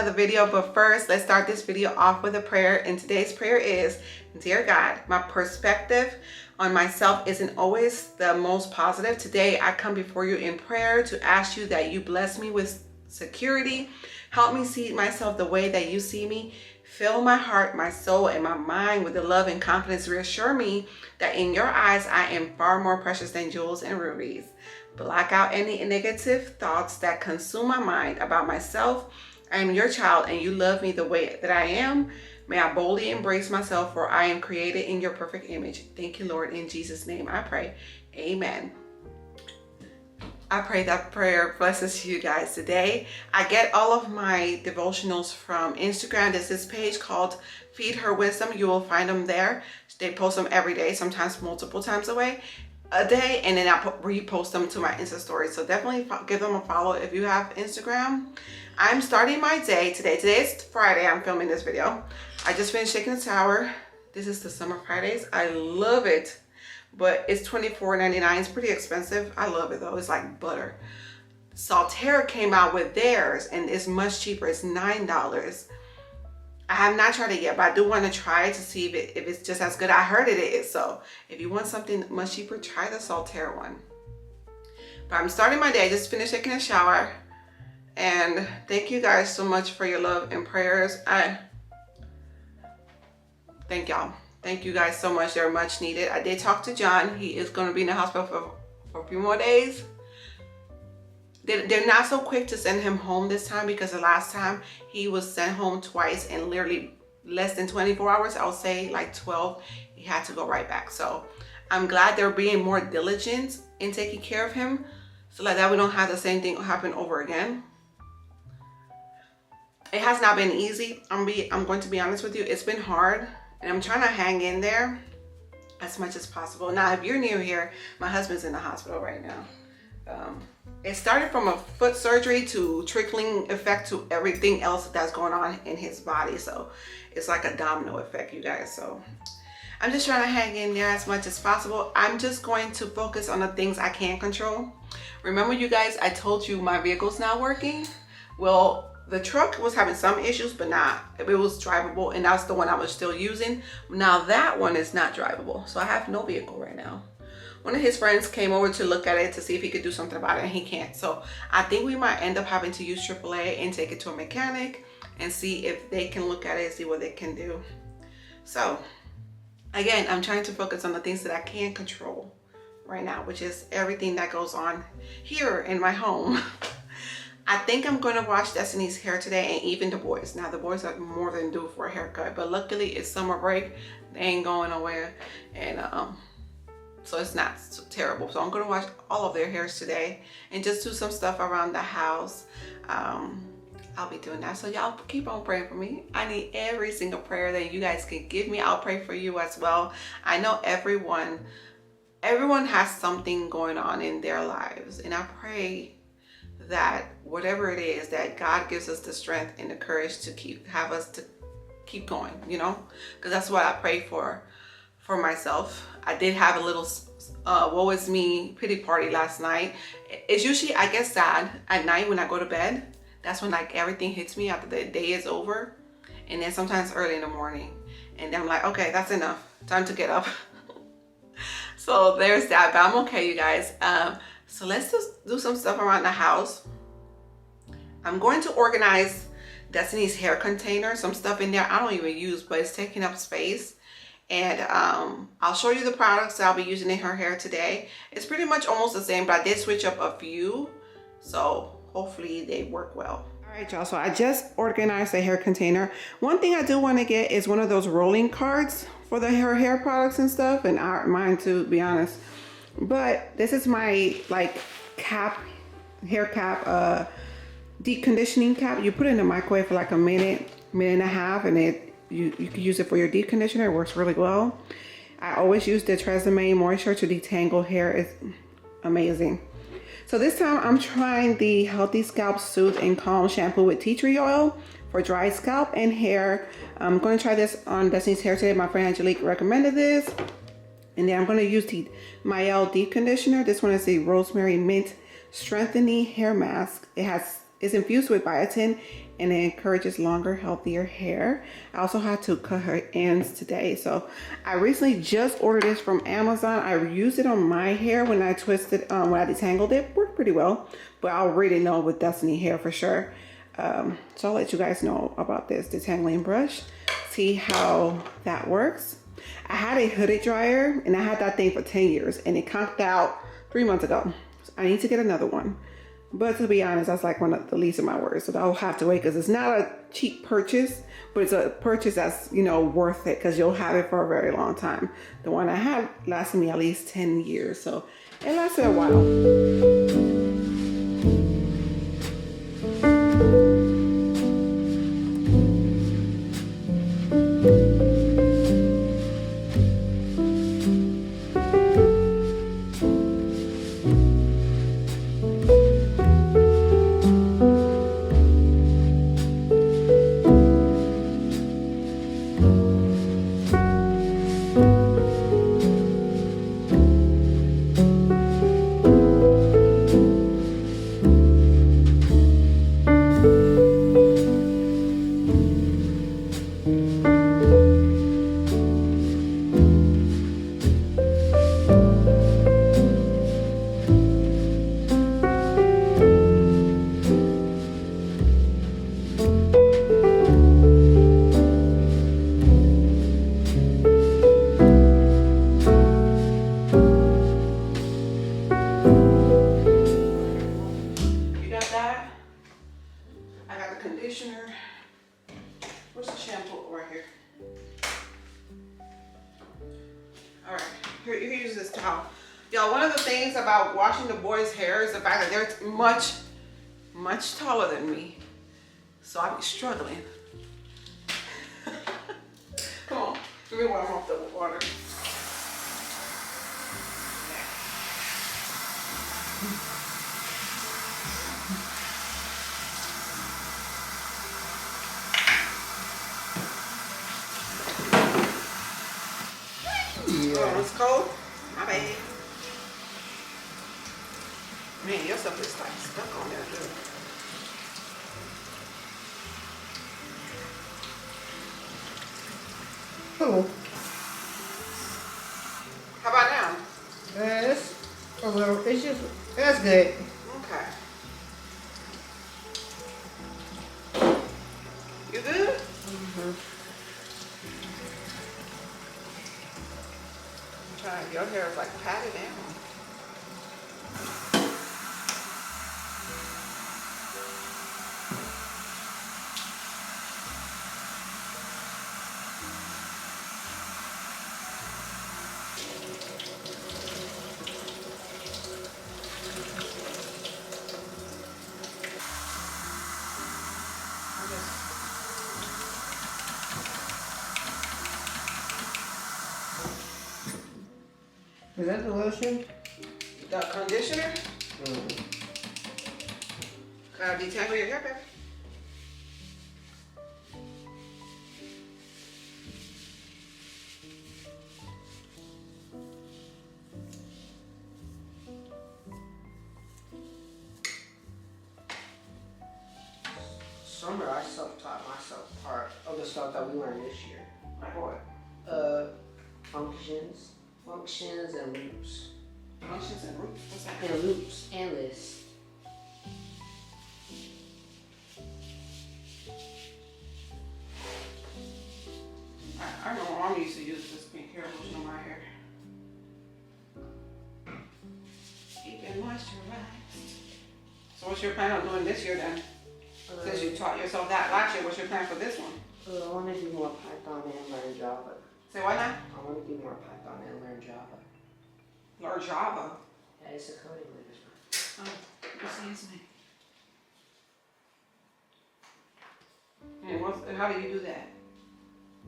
another video, but first let's start this video off with a prayer. And today's prayer is, dear God, my perspective on myself isn't always the most positive. Today I come before you in prayer to ask you that you bless me with security. Help me see myself the way that you see me. Fill my heart, my soul, and my mind with the love and confidence. Reassure me that in your eyes I am far more precious than jewels and rubies. Block out any negative thoughts that consume my mind about myself. I am your child and you love me the way that I am. May I boldly embrace myself, for I am created in your perfect image. Thank you, Lord. In Jesus' name I pray. Amen. I pray that prayer blesses you guys today. I get all of my devotionals from Instagram. There's this page called Feed Her Wisdom. You will find them there. They post them every day, sometimes multiple times a day, and then I repost them to my Insta story. So definitely give them a follow if you have Instagram. I'm starting my day today. Today is Friday. I'm filming this video. I just finished taking a shower. This is the Summer Fridays. I love it, but it's $24.99. It's pretty expensive. I love it though. It's like butter. Salterra came out with theirs and it's much cheaper. It's $9. I have not tried it yet, but I do want to try it to see if it's just as good. I heard it is. So if you want something much cheaper, try the Salterra one. But I'm starting my day. I just finished taking a shower. And thank you guys so much for your love and prayers. Thank y'all. Thank you guys so much. They're much needed. I did talk to John. He is going to be in the hospital for a few more days. They're not so quick to send him home this time, because the last time he was sent home twice in literally less than 24 hours. I would say like 12. He had to go right back. So I'm glad they're being more diligent in taking care of him, so like that we don't have the same thing happen over again. It has not been easy. I'm going to be honest with you. It's been hard, and I'm trying to hang in there as much as possible. Now, if you're new here, my husband's in the hospital right now. It started from a foot surgery to trickling effect to everything else that's going on in his body. So it's like a domino effect, you guys. So I'm just trying to hang in there as much as possible. I'm just going to focus on the things I can control. Remember, you guys, I told you my vehicle's not working. Well, the truck was having some issues, but it was drivable, and that's the one I was still using. Now that one is not drivable, so I have no vehicle right now. One of his friends came over to look at it to see if he could do something about it, and he can't. So I think we might end up having to use AAA and take it to a mechanic and see if they can look at it and see what they can do. So again, I'm trying to focus on the things that I can control right now, which is everything that goes on here in my home. I think I'm going to wash Destiny's hair today, and even the boys. Now the boys are more than due for a haircut, but luckily it's summer break. They ain't going nowhere, and so it's not so terrible. So I'm going to wash all of their hairs today and just do some stuff around the house. I'll be doing that. So y'all keep on praying for me. I need every single prayer that you guys can give me. I'll pray for you as well. I know everyone has something going on in their lives, and I pray that whatever it is, that God gives us the strength and the courage to have us to keep going, you know, because that's what I pray for myself. I did have a little woe is me pity party last night. It's usually, I get sad at night when I go to bed. That's when like everything hits me after the day is over, and then sometimes early in the morning, and then I'm like, okay, that's enough, time to get up. So there's that, but I'm okay, you guys. So let's just do some stuff around the house. I'm going to organize Destiny's hair container, some stuff in there I don't even use, but it's taking up space. And I'll show you the products that I'll be using in her hair today. It's pretty much almost the same, but I did switch up a few, so hopefully they work well. All right, y'all, so I just organized the hair container. One thing I do want to get is one of those rolling carts for her hair products and stuff, and mine too, to be honest. But this is my like hair cap, deep conditioning cap. You put it in the microwave for like a minute and a half, and you can use it for your deep conditioner. It works really well. I always use the Tresemme moisture to detangle hair. It's amazing. So this time I'm trying the Healthy Scalp Soothe and Calm shampoo with tea tree oil for dry scalp and hair. I'm going to try this on Destiny's hair today. My friend Angelique recommended this. And then I'm going to use the Mael Deep Conditioner. This one is the Rosemary Mint Strengthening Hair Mask. It's infused with biotin and it encourages longer, healthier hair. I also had to cut her ends today. So I recently just ordered this from Amazon. I used it on my hair when I twisted, when I detangled it. Worked pretty well, but I'll really know with Destiny hair for sure. So I'll let you guys know about this detangling brush. See how that works. I had a hooded dryer and I had that thing for 10 years and it conked out 3 months ago. So I need to get another one. But to be honest, that's like one of the least of my worries. So I'll have to wait because it's not a cheap purchase, but it's a purchase that's, you know, worth it because you'll have it for a very long time. The one I had lasted me at least 10 years. So it lasted a while. Conditioner. Where's the shampoo? Right here. All right, here you can use this towel. Y'all, one of the things about washing the boys' hair is the fact that they're much taller than me. So I'll be struggling. Come on, let me warm off the water. Oh, it's cold? My bad. Man, your stuff is like stuck on there, too. Cool. How about now? That's a little, it's just, that's good. Okay. You good? Mm-hmm. Your hair is like patted down. Is that the lotion? The conditioner? Mm. Gotta detangle your hair, baby. Summer, I self-taught myself part of the stuff that we learned this year. Like what? Functions and loops. Functions and roots? What's that? And loops and lists. I know my mom used to use this pink hair lotion on my hair. Keep it moisturized. So what's your plan on doing this year then? Since you taught yourself that last year, what's your plan for this one? I want to do more Python and learn Java. Say what now? I want to do more Python and learn Java. Learn Java. Yeah, it's a coding language. Oh, excuse me. And how do you do that?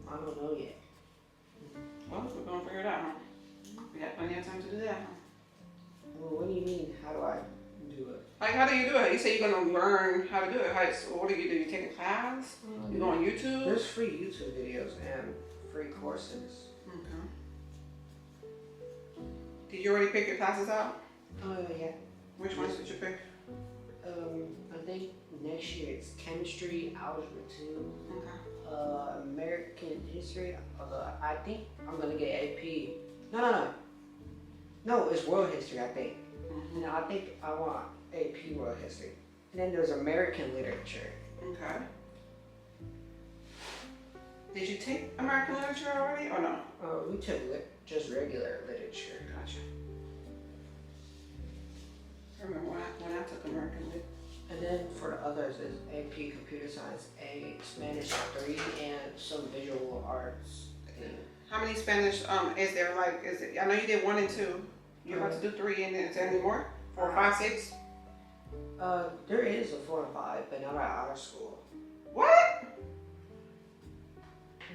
I don't know yet. Well, we're gonna figure it out, huh? We got plenty of time to do that, huh? Well, what do you mean? How do I do it? Like, how do you do it? You say you're gonna learn how to do it. What do? You take a class? You go on YouTube? There's free YouTube videos and free courses. Okay. Did you already pick your classes out? Oh, yeah. Which ones did you pick? I think next year it's chemistry, algebra 2, Okay. American history. Although I think I'm gonna get AP. No, it's world history. I think. No, I think I want AP world history. And then there's American literature. Okay. Did you take American literature already or no? We took just regular literature. Gotcha. I remember when I took American lit. And then for the others is AP computer science, A Spanish 3, and some visual arts. How many Spanish is there? Like, is it? I know you did 1 and 2. You're about to do 3, and then is there any more? 4, 5, 6? There is a 4 and 5, but not at our school. What?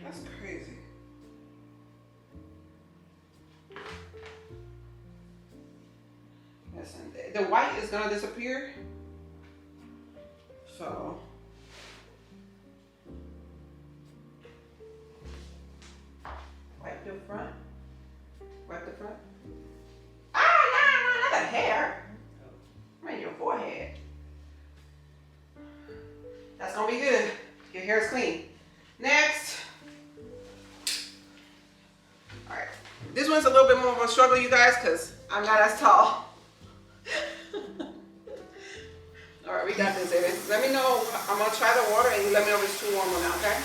That's crazy. Listen, the white is gonna disappear. So wipe your front. Wipe the front. Not the hair. I mean your forehead. That's gonna be good. Your hair is clean. Next. All right. This one's a little bit more of a struggle, you guys, because I'm not as tall. All right, we got this, Aiden. Let me know. I'm gonna try the water, and you let me know if it's too warm or not, okay?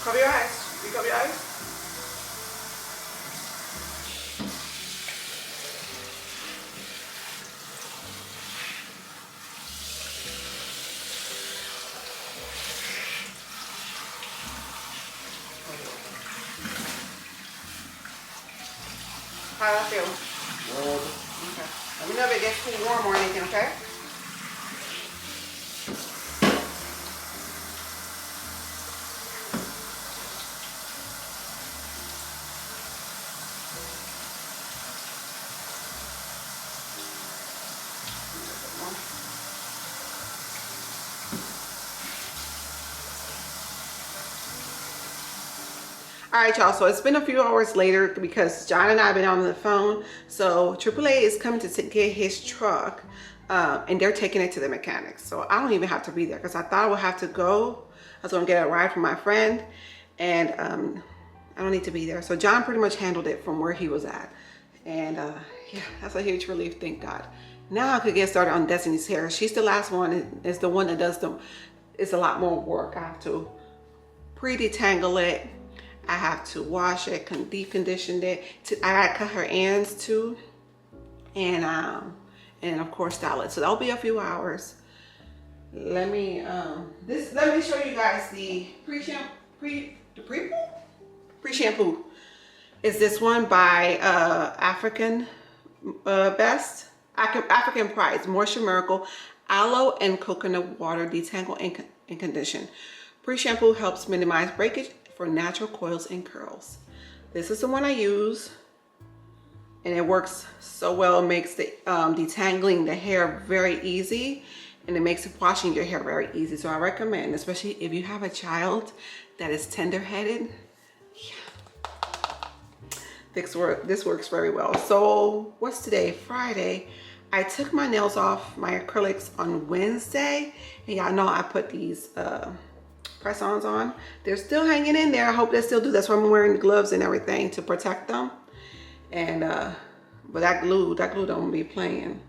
Cover your eyes. You cover your eyes? How do I feel? Warm. Okay. Let me know if it gets too warm or anything, okay? All right, y'all, so it's been a few hours later because John and I have been on the phone. So AAA is coming to get his truck and they're taking it to the mechanics. So I don't even have to be there because I thought I would have to go. I was gonna get a ride from my friend and I don't need to be there. So John pretty much handled it from where he was at. And yeah, that's a huge relief, thank God. Now I could get started on Destiny's hair. She's the last one and is the one that does them. It's a lot more work. I have to pre-detangle it. I have to wash it, deep condition it. I gotta cut her ends too, and of course style it. So that'll be a few hours. Let me show you guys the pre-shampoo. Is this one by African Pride Moisture Miracle Aloe and Coconut Water Detangle and Condition. Pre-shampoo helps minimize breakage for natural coils and curls. This is the one I use and it works so well. It makes the detangling the hair very easy and it makes washing your hair very easy. So I recommend, especially if you have a child that is tender-headed, this works very well. So what's today? Friday. I took my nails off, my acrylics, on Wednesday, and y'all know I put these press-ons on. They're still hanging in there. I hope they still do. That's why I'm wearing the gloves and everything to protect them. And but that glue don't be playing.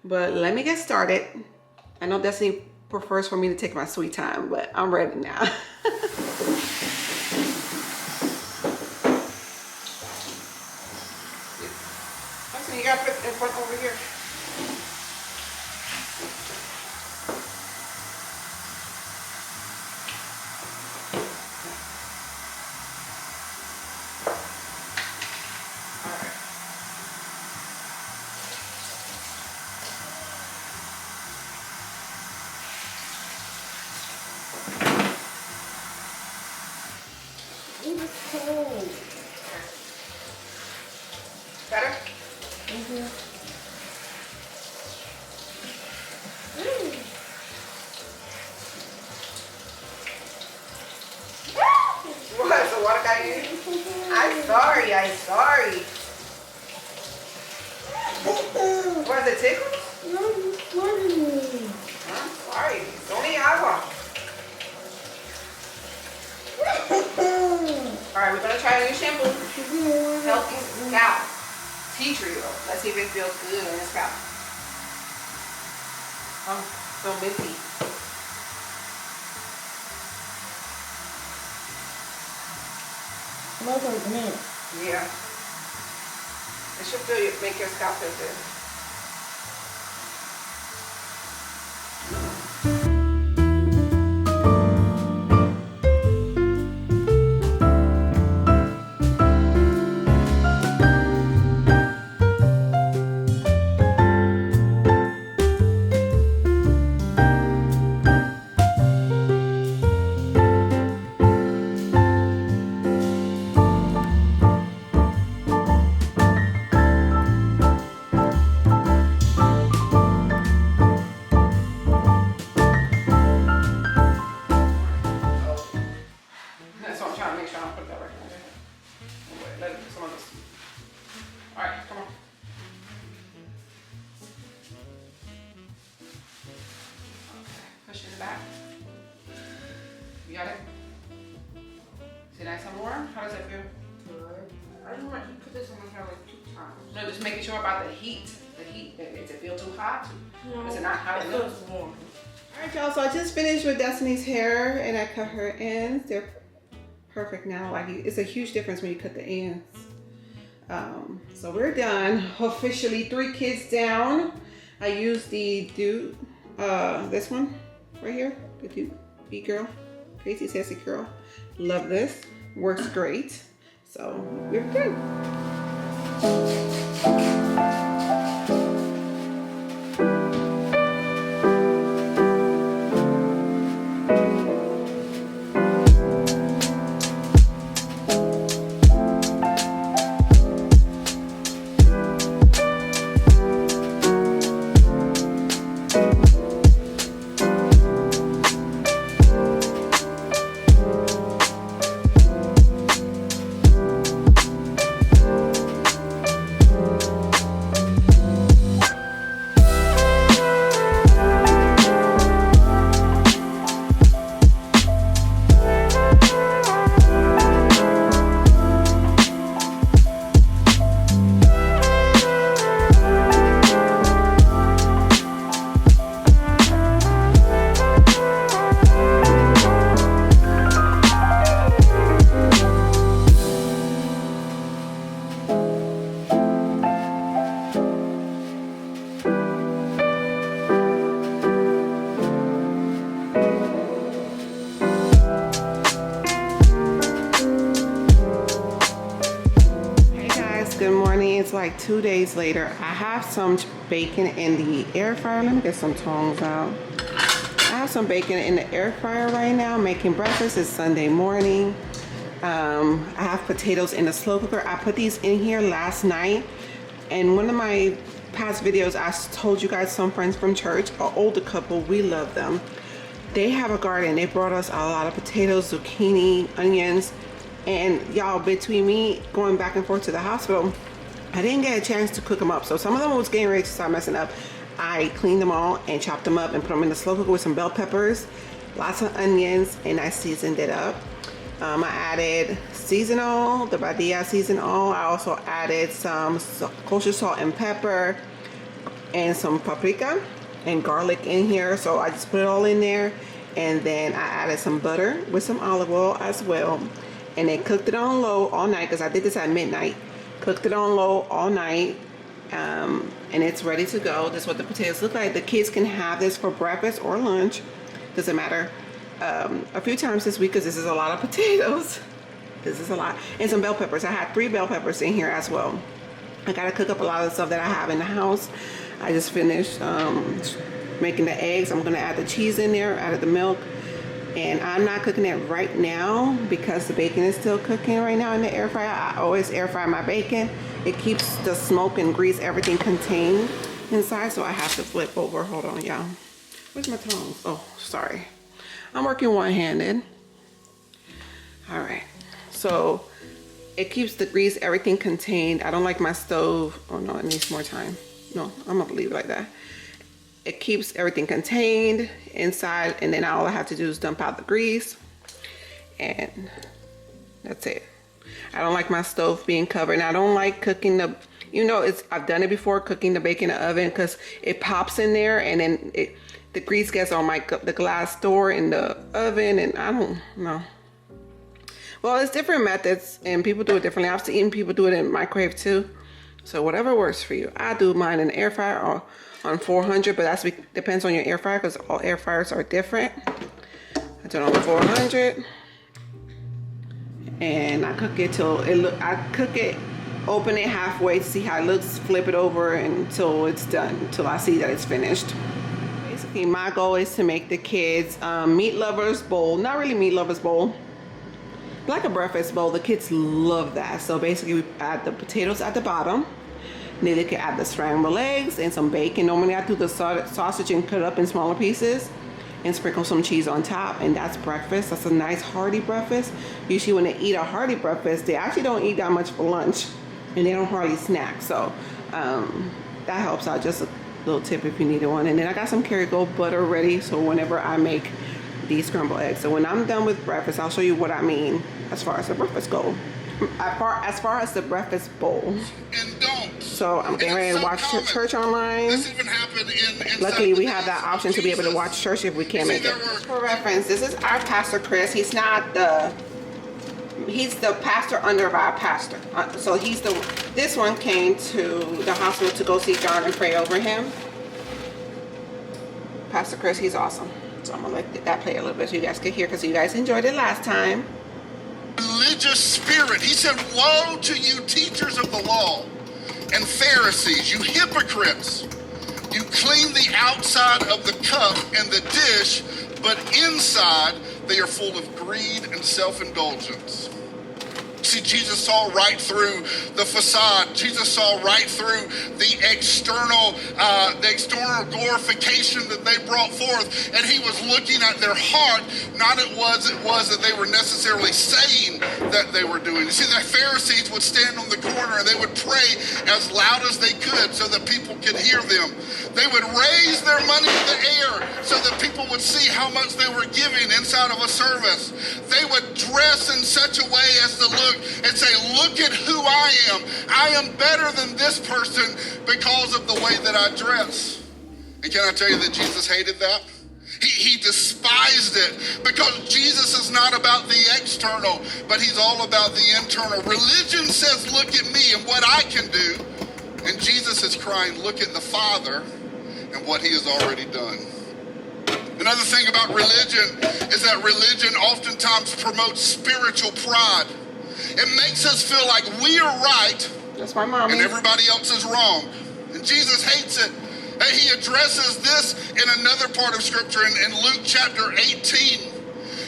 But let me get started. I know Destiny prefers for me to take my sweet time, but I'm ready now. Destiny, you gotta put it in front over here. Better? Mm-hmm. What? The water got you? I'm sorry. Was it tickles? No, you squirted me. I'm sorry. Don't eat agua. Alright, we're gonna try a new shampoo. Healthy scalp. Tea tree oil. Let's see if it feels good on the scalp. Oh, so minty. Smells like mint. Yeah. It should make your scalp feel good. That's what I'm trying to make sure I don't put that right there. Wait, let some of this. Alright, come on. Okay, push in the back. You got it? See that some more? How does that feel? I don't want you to put this on my hair like 2 times. No, just making sure about the heat. The heat. Does it feel too hot? No, Is it not hot it enough? feels warm. Alright y'all, so I just finished with Destiny's hair and I cut her ends. They're perfect now. Like, it's a huge difference when you cut the ends. So we're done. Officially 3 kids down. I used the this one right here. The Dude Be Girl. Crazy Sassy Girl. Love this. Works great. So we're good. Good morning. It's like 2 days later. I have some bacon in the air fryer. Let me get some tongs out. I have some bacon in the air fryer right now. Making breakfast. It's Sunday morning. I have potatoes in the slow cooker. I put these in here last night. In one of my past videos, I told you guys some friends from church, an older couple, we love them. They have a garden. They brought us a lot of potatoes, zucchini, onions. And y'all, between me going back and forth to the hospital, I didn't get a chance to cook them up. So some of them was getting ready to start messing up. I cleaned them all and chopped them up and put them in the slow cooker with some bell peppers, lots of onions, and I seasoned it up. I added seasonal, the Badia seasonal. I also added some kosher salt and pepper and some paprika and garlic in here. So I just put it all in there. And then I added some butter with some olive oil as well. And then cooked it on low all night because I did this at midnight. Cooked it on low all night. And it's ready to go. This is what the potatoes look like. The kids can have this for breakfast or lunch. Doesn't matter. A few times this week because this is a lot of potatoes. This is a lot. And some bell peppers. I had 3 bell peppers in here as well. I gotta cook up a lot of the stuff that I have in the house. I just finished making the eggs. I'm gonna add the cheese in there, added the milk. And I'm not cooking it right now because the bacon is still cooking right now in the air fryer. I always air fry my bacon. It keeps the smoke and grease, everything contained inside. So I have to flip over. Hold on, y'all. Where's my tongs? Oh, sorry. I'm working one-handed. All right. So it keeps the grease, everything contained. I don't like my stove. Oh no, it needs more time. No, I'm gonna leave it like that. It keeps everything contained inside, and then all I have to do is dump out the grease, and that's it. I don't like my stove being covered, and I don't like cooking the, I've done it before, cooking the bacon in the oven, because it pops in there, and then the grease gets on the glass door in the oven, and I don't know. Well, it's different methods, and people do it differently. I've seen people do it in microwave too. So whatever works for you. I do mine in the air fryer or on 400, but that depends on your air fryer, because all air fryers are different. I do it on 400, and I cook it till open it halfway to see how it looks, flip it over until it's done, until I see that it's finished. Basically, my goal is to make the kids meat lovers bowl. Not really meat lovers bowl, like a breakfast bowl. The kids love that. So basically, we add the potatoes at the bottom. Then they can add the scrambled eggs and some bacon. Normally I do the sausage and cut it up in smaller pieces and sprinkle some cheese on top, and that's breakfast. That's a nice hearty breakfast. Usually when they eat a hearty breakfast, they actually don't eat that much for lunch, and they don't hardly snack. So that helps out. Just a little tip if you needed one. And then I got some Kerrygold butter ready, so whenever I make these scrambled eggs. So when I'm done with breakfast, I'll show you what I mean as far as the breakfast goal. As far as the breakfast bowl. And don't. So I'm getting ready to watch church online. This even happened in Luckily, we have that option to be able to watch church if we can't make it. For reference, this is our pastor, Chris. He's the pastor under our pastor. So this one came to the hospital to go see John and pray over him. Pastor Chris, he's awesome. So I'm gonna let that play a little bit so you guys can hear, because you guys enjoyed it last time. Religious spirit. He said, woe to you teachers of the law and Pharisees, you hypocrites. You clean the outside of the cup and the dish, but inside they are full of greed and self-indulgence. See, Jesus saw right through the facade. Jesus saw right through the external glorification that they brought forth, and he was looking at their heart. Not it was that they were necessarily saying that they were doing. You see, the Pharisees would stand on the corner and they would pray as loud as they could so that people could hear them. They would raise their money in the air so that people would see how much they were giving inside of a service. They would dress in such a way as to look and say, look at who I am. I am better than this person because of the way that I dress. And can I tell you that Jesus hated that? He despised it, because Jesus is not about the external, but he's all about the internal. Religion says, look at me and what I can do. And Jesus is crying, look at the Father and what he has already done. Another thing about religion is that religion oftentimes promotes spiritual pride. It makes us feel like we are right. That's my mommy. And everybody else is wrong. And Jesus hates it. And he addresses this in another part of Scripture in Luke chapter 18.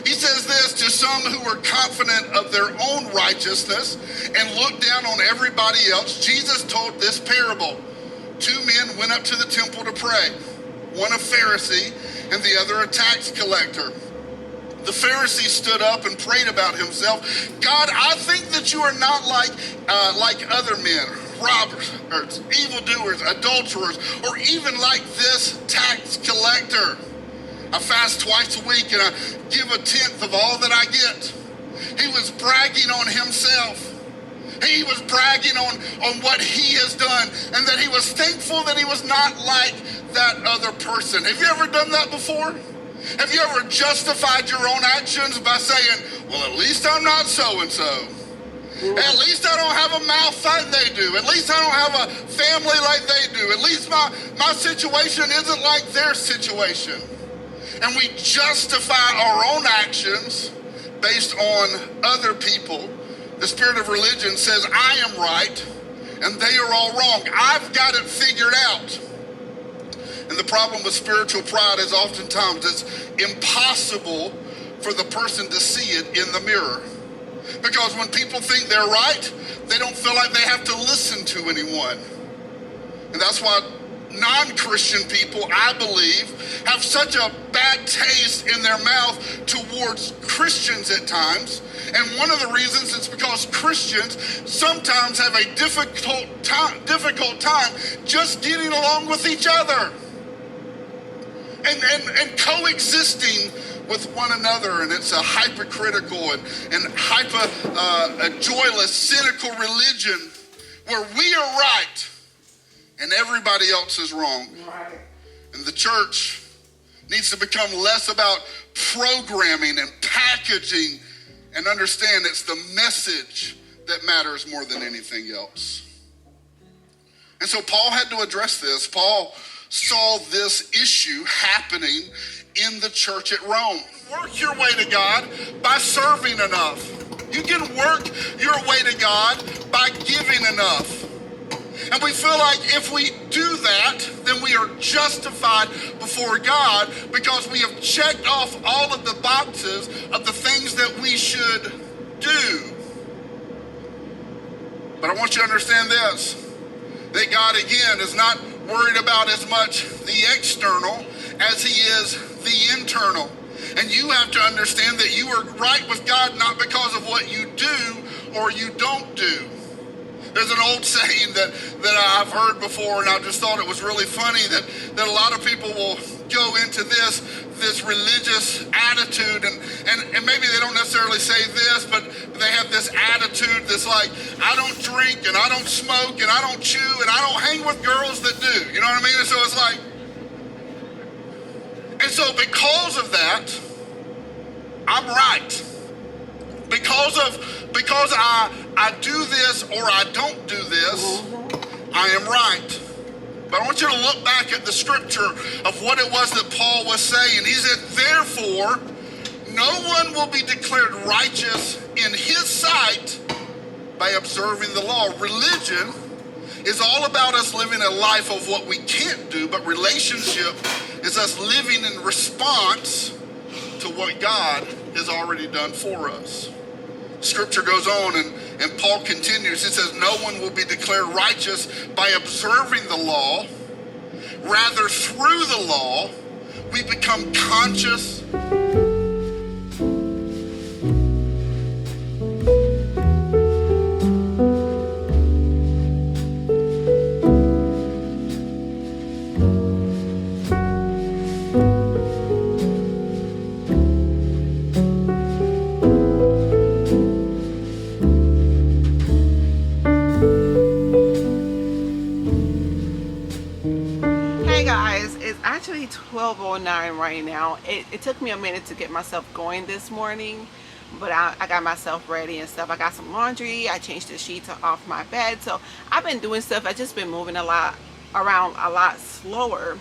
He says this, to some who were confident of their own righteousness and looked down on everybody else, Jesus told this parable. Two men went up to the temple to pray, one a Pharisee and the other a tax collector. The Pharisee stood up and prayed about himself, God, I think that you are not like other men, robbers, evildoers, adulterers, or even like this tax collector. I fast twice a week and I give 1/10 of all that I get. He was bragging on himself. He was bragging on what he has done, and that he was thankful that he was not like that other person. Have you ever done that before? Have you ever justified your own actions by saying, well, at least I'm not so-and-so. At least I don't have a mouth like they do. At least I don't have a family like they do. At least my situation isn't like their situation. And we justify our own actions based on other people. The spirit of religion says, I am right and they are all wrong. I've got it figured out. And the problem with spiritual pride is oftentimes it's impossible for the person to see it in the mirror. Because when people think they're right, they don't feel like they have to listen to anyone. And that's why non-Christian people, I believe, have such a bad taste in their mouth towards Christians at times, And one of the reasons is because Christians sometimes have a difficult time just getting along with each other and coexisting with one another. And it's a hypercritical and a joyless, cynical religion where we are right and everybody else is wrong. Right. And the church needs to become less about programming and packaging and understand it's the message that matters more than anything else. And so Paul had to address this. Paul saw this issue happening in the church at Rome. Work your way to God by serving enough. You can work your way to God by giving enough. And we feel like if we do that, then we are justified before God because we have checked off all of the boxes of the things that we should do. But I want you to understand this, that God, again, is not worried about as much the external as he is the internal. And you have to understand that you are right with God not because of what you do or you don't do. There's an old saying that I've heard before, and I just thought it was really funny that a lot of people will go into this religious attitude, and maybe they don't necessarily say this, but they have this attitude that's like, I don't drink, and I don't smoke, and I don't chew, and I don't hang with girls that do. You know what I mean? And so it's like, and so because of that, I'm right. Because I do this or I don't do this, I am right. But I want you to look back at the scripture of what it was that Paul was saying. He said, therefore, no one will be declared righteous in his sight by observing the law. Religion is all about us living a life of what we can't do, but relationship is us living in response to what God has already done for us. Scripture goes on and Paul continues. It says, no one will be declared righteous by observing the law. Rather, through the law, we become conscious. Actually 12:09 right now. It took me a minute to get myself going this morning, but I got myself ready and stuff. I got some laundry. I changed the sheets off my bed. So I've been doing stuff. I've just been moving around a lot slower.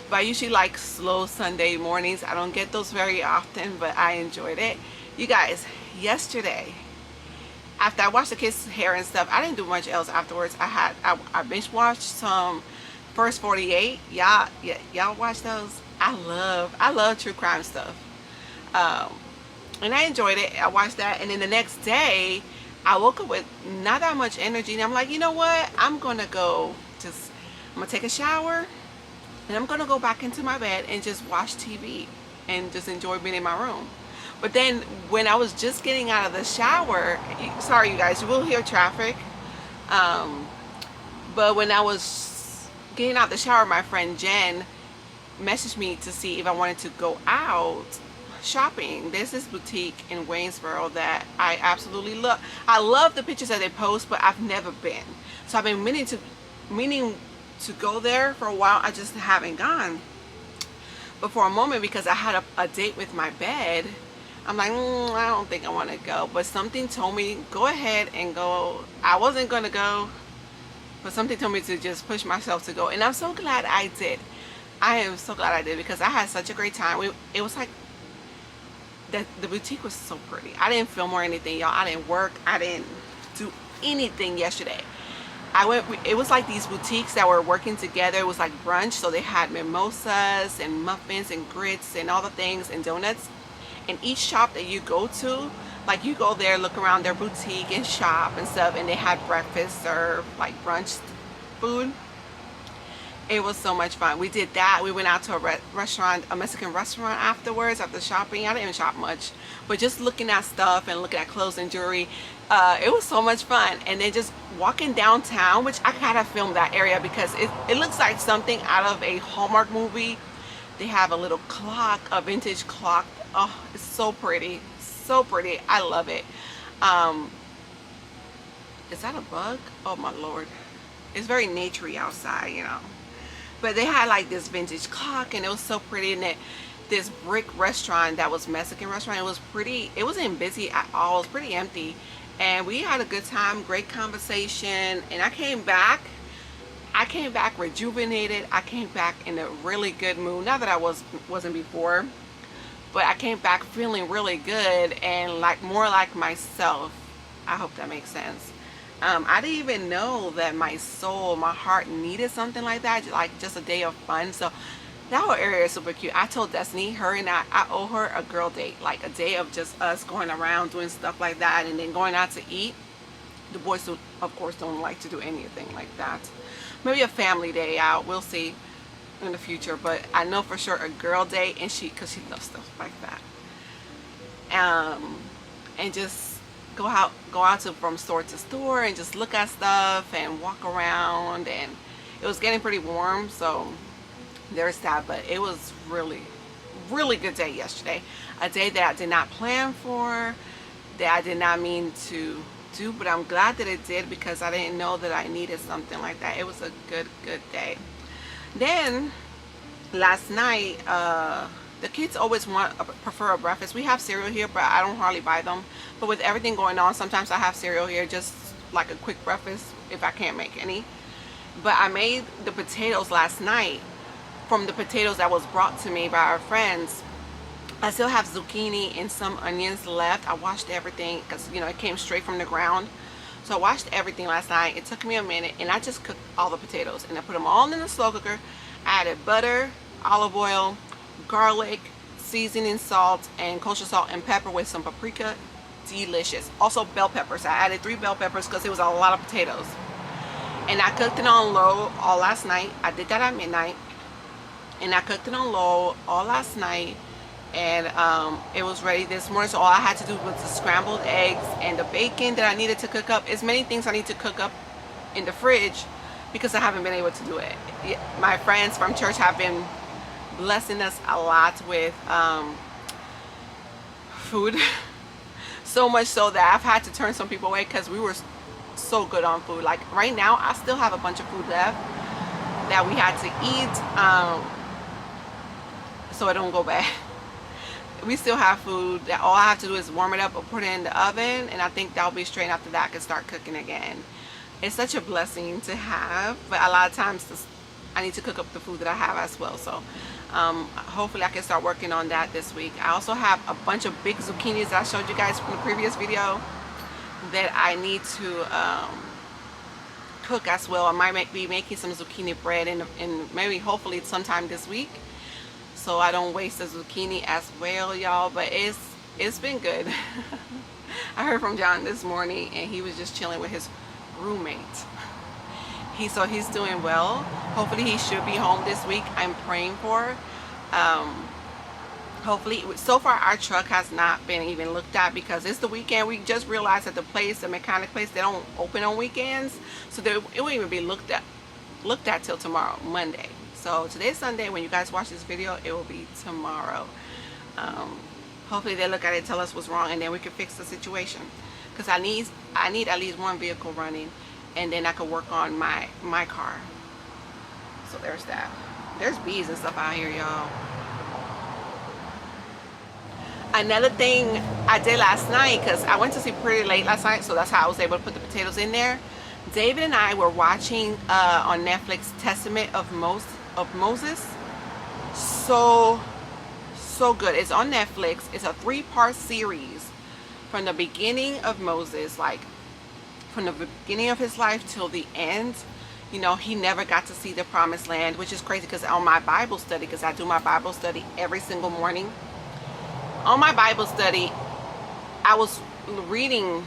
But I usually like slow Sunday mornings. I don't get those very often, but I enjoyed it. You guys, yesterday, after I washed the kids' hair and stuff, I didn't do much else afterwards. I binge watched some First 48. Y'all watch those? I love true crime stuff, and I enjoyed it. I watched that, and then the next day I woke up with not that much energy, and I'm like, you know what, I'm gonna take a shower, and I'm gonna go back into my bed and just watch TV and just enjoy being in my room. But then when I was just getting out of the shower, sorry you guys, you will hear traffic, but when I was getting out the shower, my friend Jen messaged me to see if I wanted to go out shopping. There's this boutique in Waynesboro that I absolutely love. I love the pictures that they post, but I've never been. So I've been meaning to go there for a while. I just haven't gone. But for a moment, because I had a date with my bed, I'm like, I don't think I want to go. But something told me, go ahead and go. I wasn't going to go, but something told me to just push myself to go, and I'm so glad I did. I am so glad I did, because I had such a great time. It was like the boutique was so pretty. I didn't film or anything, y'all. I didn't work. I didn't do anything yesterday. It was like these boutiques that were working together. It was like brunch, so they had mimosas and muffins and grits and all the things and donuts. And each shop that you go to, like, you go there, look around their boutique and shop and stuff, and they had breakfast served, like brunch food. It was so much fun. We did that. We went out to a restaurant, a Mexican restaurant afterwards after shopping. I didn't even shop much, but just looking at stuff and looking at clothes and jewelry, it was so much fun. And then just walking downtown, which I kind of filmed that area because it looks like something out of a Hallmark movie. They have a little clock, a vintage clock. Oh, it's so pretty. So pretty. I love it. Is that a bug? Oh my Lord. It's very naturey outside, you know. But they had like this vintage clock and it was so pretty. And this brick restaurant that was Mexican restaurant, it was pretty, it wasn't busy at all. It was pretty empty. And we had a good time, great conversation. And I came back rejuvenated. I came back in a really good mood. Not that I wasn't before, but I came back feeling really good and like more like myself. I hope that makes sense. I didn't even know that my soul, my heart needed something like that, like just a day of fun. So that whole area is super cute. I told Destiny, her and I owe her a girl date, like a day of just us going around doing stuff like that and then going out to eat. The boys, of course, don't like to do anything like that. Maybe a family day out, we'll see in the future, but I know for sure a girl date, and because she loves stuff like that. And just go out to from store to store and just look at stuff and walk around. And it was getting pretty warm, so there's that. But it was really good day yesterday, a day that I did not plan for, that I did not mean to do, but I'm glad that it did because I didn't know that I needed something like that. It was a good day. Then last night, the kids always prefer a breakfast. We have cereal here, but I don't hardly buy them. But with everything going on, sometimes I have cereal here, just like a quick breakfast if I can't make any. But I made the potatoes last night from the potatoes that was brought to me by our friends. I still have zucchini and some onions left. I washed everything because, you know, it came straight from the ground. So I washed everything last night. It took me a minute, and I just cooked all the potatoes. And I put them all in the slow cooker. I added butter, olive oil, garlic, seasoning, salt, and kosher salt and pepper with some paprika. Delicious. Also bell peppers. I added 3 bell peppers because it was a lot of potatoes. And I cooked it on low all last night. I did that at midnight. And I cooked it on low all last night. And it was ready this morning. So all I had to do was the scrambled eggs and the bacon that I needed to cook up. It's many things I need to cook up in the fridge because I haven't been able to do it. My friends from church have been blessing us a lot with food. So much so that I've had to turn some people away because we were so good on food. Like right now, I still have a bunch of food left that we had to eat, so it don't go bad. We still have food that all I have to do is warm it up or put it in the oven, and I think that'll be straight after that I can start cooking again. It's such a blessing to have, but a lot of times I need to cook up the food that I have as well. So hopefully I can start working on that this week. I also have a bunch of big zucchinis that I showed you guys from the previous video that I need to cook as well. I might be making some zucchini bread and maybe hopefully sometime this week, so I don't waste the zucchini as well, y'all. But it's been good. I heard from John this morning, and he was just chilling with his roommate. So he's doing well. Hopefully he should be home this week. I'm praying for. Hopefully. So far our truck has not been even looked at because it's the weekend. We just realized that the mechanic place, they don't open on weekends, so it won't even be looked at till tomorrow, Monday. So today's Sunday. When you guys watch this video, it will be tomorrow. Hopefully they look at it, tell us what's wrong, and then we can fix the situation. Because I need at least one vehicle running, and then I can work on my car. So there's that. There's bees and stuff out here, y'all. Another thing I did last night, because I went to sleep pretty late last night, so that's how I was able to put the potatoes in there. David and I were watching on Netflix Testament of Moses. So good. It's on Netflix. It's a 3-part series from the beginning of Moses, like from the beginning of his life till the end. You know, he never got to see the promised land, which is crazy because on my Bible study, because I do my Bible study every single morning, on my Bible study I was reading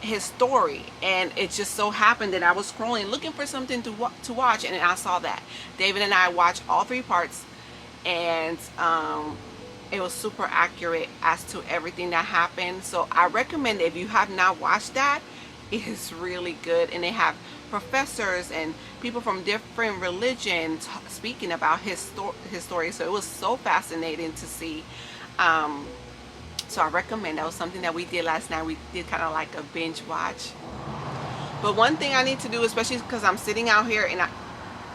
his story, and it just so happened that I was scrolling looking for something to watch, and I saw that David and I watched all 3 parts, and it was super accurate as to everything that happened. So I recommend, if you have not watched that, it is really good, and they have professors and people from different religions speaking about his story. So it was so fascinating to see. So I recommend. That was something that we did last night. We did kind of like a binge watch. But one thing I need to do, especially because I'm sitting out here and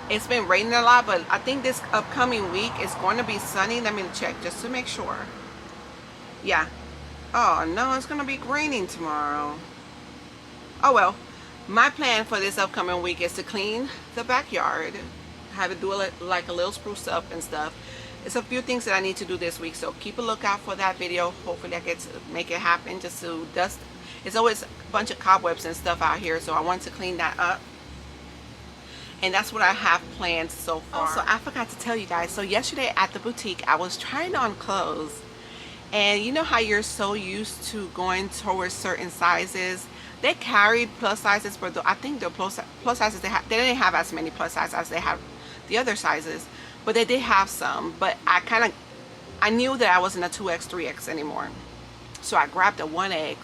it's been raining a lot, but I think this upcoming week is going to be sunny. Let me check just to make sure. Yeah. Oh no, it's going to be raining tomorrow. Oh well. My plan for this upcoming week is to clean the backyard. Have it do like a little spruce up and stuff. It's a few things that I need to do this week, so keep a lookout for that video. Hopefully I get to make it happen, just to dust. It's always a bunch of cobwebs and stuff out here, so I want to clean that up. And that's what I have planned so far. Also, I forgot to tell you guys, so yesterday at the boutique, I was trying on clothes. And you know how you're so used to going towards certain sizes? They carried plus sizes, but I think the plus sizes they didn't have as many plus sizes as they have the other sizes. But they did have some, but I knew that I wasn't a 2X, 3X anymore. So I grabbed a 1X.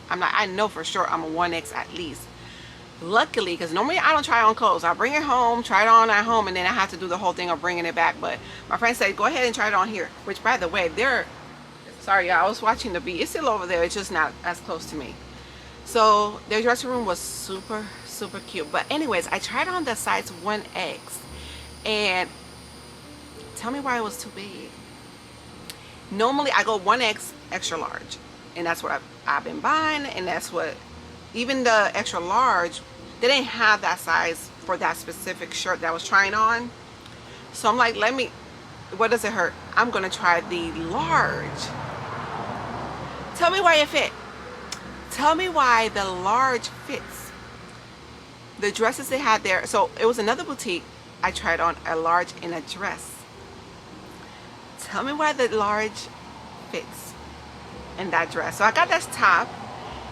I know for sure I'm a 1X at least. Luckily, because normally I don't try on clothes. I bring it home, try it on at home, and then I have to do the whole thing of bringing it back. But my friend said, go ahead and try it on here. Which, by the way, sorry, I was watching the bee. It's still over there. It's just not as close to me. So their dressing room was super, super cute. But anyways, I tried on the size 1X. And tell me why it was too big. Normally I go 1X extra large, and that's what I've been buying, and that's what, even the extra large, they didn't have that size for that specific shirt that I was trying on. So I'm like, what does it hurt? I'm gonna try the large. Tell me why it fit. Tell me why the large fits. The dresses they had there, so it was another boutique. I tried on a large in a dress. Tell me why the large fits in that dress. So I got that top,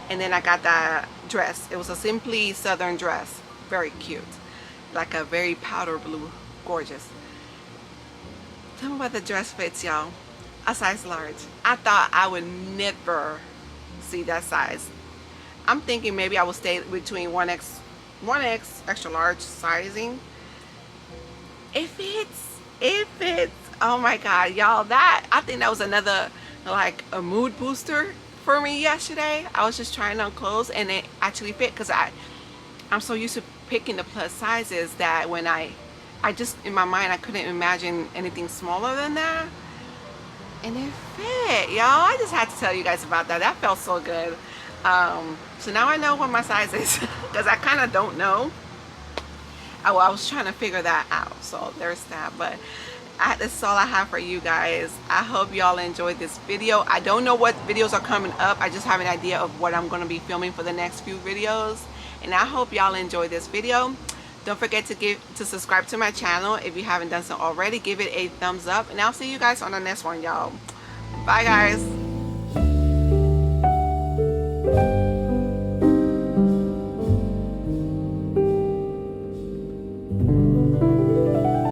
and then I got that dress. It was a simply southern dress. Very cute. Like a very powder blue. Gorgeous. Tell me why the dress fits, y'all. A size large. I thought I would never see that size. I'm thinking maybe I will stay between 1X extra large sizing. It fits. It fits. Oh my god, y'all, I think that was another like a mood booster for me yesterday. I was just trying on clothes, and it actually fit, because I'm so used to picking the plus sizes that when I just, in my mind, I couldn't imagine anything smaller than that, and it fit, y'all. I just had to tell you guys about that. That felt so good. So now I know what my size is, because I kind of don't know. I was trying to figure that out, so there's that. But that's all I have for you guys. I hope y'all enjoyed this video. I don't know what videos are coming up. I just have an idea of what I'm going to be filming for the next few videos, and I hope y'all enjoy this video. Don't forget to subscribe to my channel if you haven't done so already. Give it a thumbs up, and I'll see you guys on the next one, y'all. Bye guys.